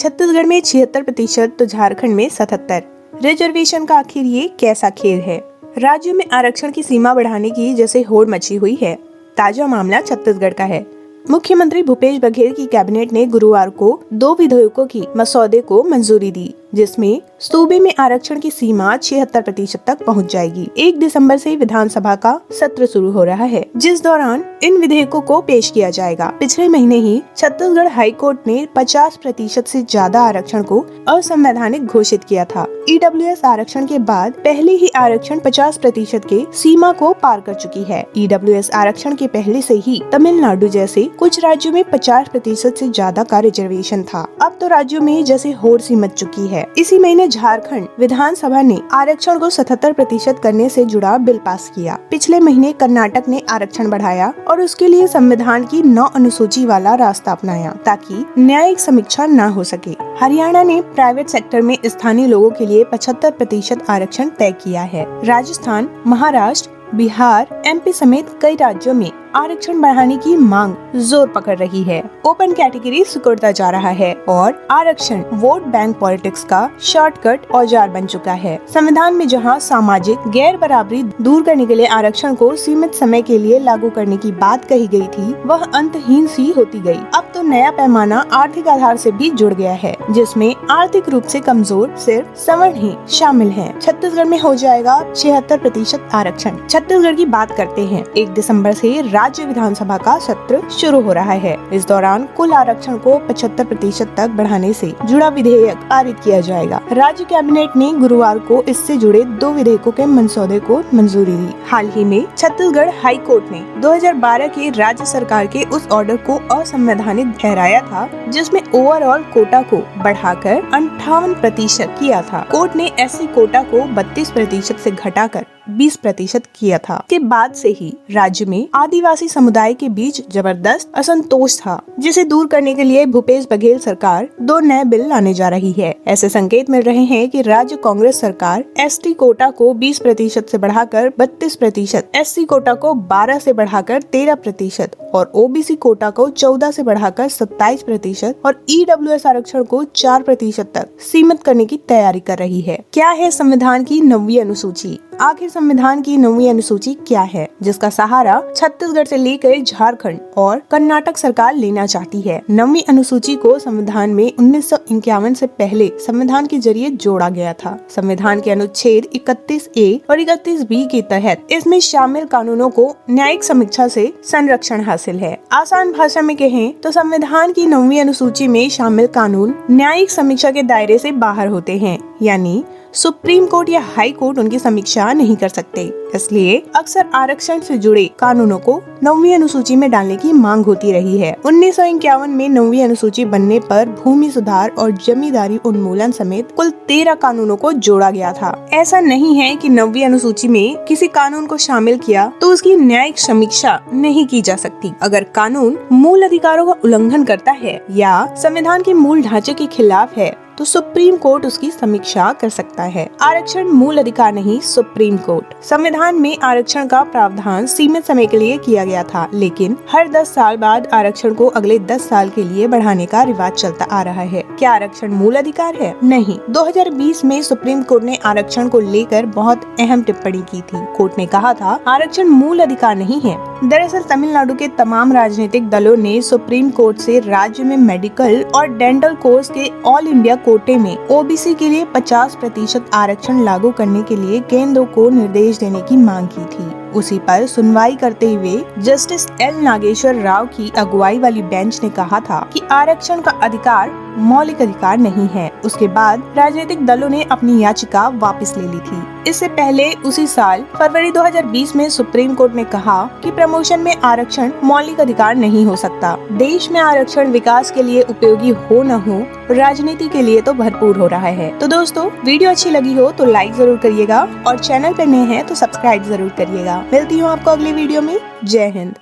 छत्तीसगढ़ में 76% तो झारखंड में 77। रिजर्वेशन का आखिर ये कैसा खेल है? राज्यों में आरक्षण की सीमा बढ़ाने की जैसे होड़ मची हुई है। ताजा मामला छत्तीसगढ़ का है। मुख्यमंत्री भूपेश बघेल की कैबिनेट ने गुरुवार को 2 विधेयकों की मसौदे को मंजूरी दी, जिसमें सूबे में आरक्षण की सीमा 76% तक पहुंच जाएगी। 1 दिसंबर से विधानसभा का सत्र शुरू हो रहा है, जिस दौरान इन विधेयकों को पेश किया जाएगा। पिछले महीने ही छत्तीसगढ़ हाई कोर्ट ने 50% से ज्यादा आरक्षण को असंवैधानिक घोषित किया था। EWS आरक्षण के बाद पहले ही आरक्षण 50% के सीमा को पार कर चुकी है। EWS आरक्षण के पहले से ही तमिलनाडु जैसे कुछ राज्यों में 50% से ज्यादा का रिजर्वेशन था। अब तो राज्यों में जैसे होड़ सी मच चुकी है। इसी महीने झारखंड विधानसभा ने आरक्षण को 77% करने से जुड़ा बिल पास किया। पिछले महीने कर्नाटक ने आरक्षण बढ़ाया और उसके लिए संविधान की 9 अनुसूची वाला रास्ता अपनाया, ताकि न्यायिक समीक्षा न हो सके। हरियाणा ने प्राइवेट सेक्टर में स्थानीय लोगों के लिए 75% आरक्षण तय किया है। राजस्थान, महाराष्ट्र, बिहार, MP समेत कई राज्यों में आरक्षण बढ़ाने की मांग जोर पकड़ रही है। ओपन कैटेगरी सिकुड़ता जा रहा है और आरक्षण वोट बैंक पॉलिटिक्स का शॉर्टकट औजार बन चुका है। संविधान में जहां सामाजिक गैर बराबरी दूर करने के लिए आरक्षण को सीमित समय के लिए लागू करने की बात कही गई थी, वह अंतहीन सी होती गई। अब तो नया पैमाना आर्थिक आधार से भी जुड़ गया है, जिसमें आर्थिक रूप से कमजोर सिर्फ सवर्ण ही शामिल है। छत्तीसगढ़ में हो जाएगा 76% आरक्षण। छत्तीसगढ़ की बात करते हैं। 1 दिसंबर से राज्य विधानसभा का सत्र शुरू हो रहा है। इस दौरान कुल आरक्षण को 75% तक बढ़ाने से जुड़ा विधेयक पारित किया जाएगा। राज्य कैबिनेट ने गुरुवार को इससे जुड़े 2 विधेयकों के मसौदे को मंजूरी दी। हाल ही में छत्तीसगढ़ हाई कोर्ट ने 2012 के राज्य सरकार के उस ऑर्डर को असंवैधानिक ठहराया था, जिसमें ओवरऑल कोटा को बढ़ाकर 58% किया था। कोर्ट ने SC कोटा को 32% से घटाकर 20% किया था। के बाद से ही राज्य में आदिवासी समुदाय के बीच जबरदस्त असंतोष था, जिसे दूर करने के लिए भूपेश बघेल सरकार 2 नए बिल लाने जा रही है। ऐसे संकेत मिल रहे हैं कि राज्य कांग्रेस सरकार ST कोटा को 20% से बढ़ाकर 32%, SC कोटा को 12 से बढ़ाकर 13% और OBC कोटा को 14 से बढ़ाकर 27% और EWS आरक्षण को 4% तक सीमित करने की तैयारी कर रही है। क्या है संविधान की 9वीं अनुसूची? आखिर संविधान की 9वीं अनुसूची क्या है, जिसका सहारा छत्तीसगढ़ से लेकर झारखंड और कर्नाटक सरकार लेना चाहती है? 9वीं अनुसूची को संविधान में 1951 से पहले संविधान के जरिए जोड़ा गया था। संविधान के अनुच्छेद 31A और 31B के तहत इसमें शामिल कानूनों को न्यायिक समीक्षा से संरक्षण हासिल है। आसान भाषा में कहें तो संविधान की 9वीं अनुसूची में शामिल कानून न्यायिक समीक्षा के दायरे से बाहर होते हैं, यानी सुप्रीम कोर्ट या हाई कोर्ट उनकी समीक्षा नहीं कर सकते। इसलिए अक्सर आरक्षण से जुड़े कानूनों को 9वीं अनुसूची में डालने की मांग होती रही है। 1951 में 9वीं अनुसूची बनने पर भूमि सुधार और जमींदारी उन्मूलन समेत कुल 13 कानूनों को जोड़ा गया था। ऐसा नहीं है कि 9वीं अनुसूची में किसी कानून को शामिल किया तो उसकी न्यायिक समीक्षा नहीं की जा सकती। अगर कानून मूल अधिकारों का उल्लंघन करता है या संविधान के मूल ढांचे के खिलाफ है तो सुप्रीम कोर्ट उसकी समीक्षा कर सकता है। आरक्षण मूल अधिकार नहीं, सुप्रीम कोर्ट। संविधान में आरक्षण का प्रावधान सीमित समय के लिए किया गया था, लेकिन हर 10 साल बाद आरक्षण को अगले 10 साल के लिए बढ़ाने का रिवाज चलता आ रहा है। क्या आरक्षण मूल अधिकार है? नहीं। 2020 में सुप्रीम कोर्ट ने आरक्षण को लेकर बहुत अहम टिप्पणी की थी। कोर्ट ने कहा था आरक्षण मूल अधिकार नहीं है। दरअसल तमिलनाडु के तमाम राजनीतिक दलों ने सुप्रीम कोर्ट से राज्य में मेडिकल और डेंटल कोर्स के ऑल इंडिया कोटे में OBC के लिए 50% आरक्षण लागू करने के लिए केंद्र को निर्देश देने की मांग की थी। उसी पर सुनवाई करते हुए जस्टिस L नागेश्वर राव की अगुवाई वाली बेंच ने कहा था कि आरक्षण का अधिकार मौलिक अधिकार नहीं है। उसके बाद राजनीतिक दलों ने अपनी याचिका वापस ले ली थी। इससे पहले उसी साल फरवरी 2020 में सुप्रीम कोर्ट ने कहा कि प्रमोशन में आरक्षण मौलिक अधिकार नहीं हो सकता। देश में आरक्षण विकास के लिए उपयोगी हो न हो, राजनीति के लिए तो भरपूर हो रहा है। तो दोस्तों, वीडियो अच्छी लगी हो तो लाइक जरूर करिएगा और चैनल पर नए हैं तो सब्सक्राइब जरूर करिएगा। मिलती हूँ आपको अगली वीडियो में। जय हिंद।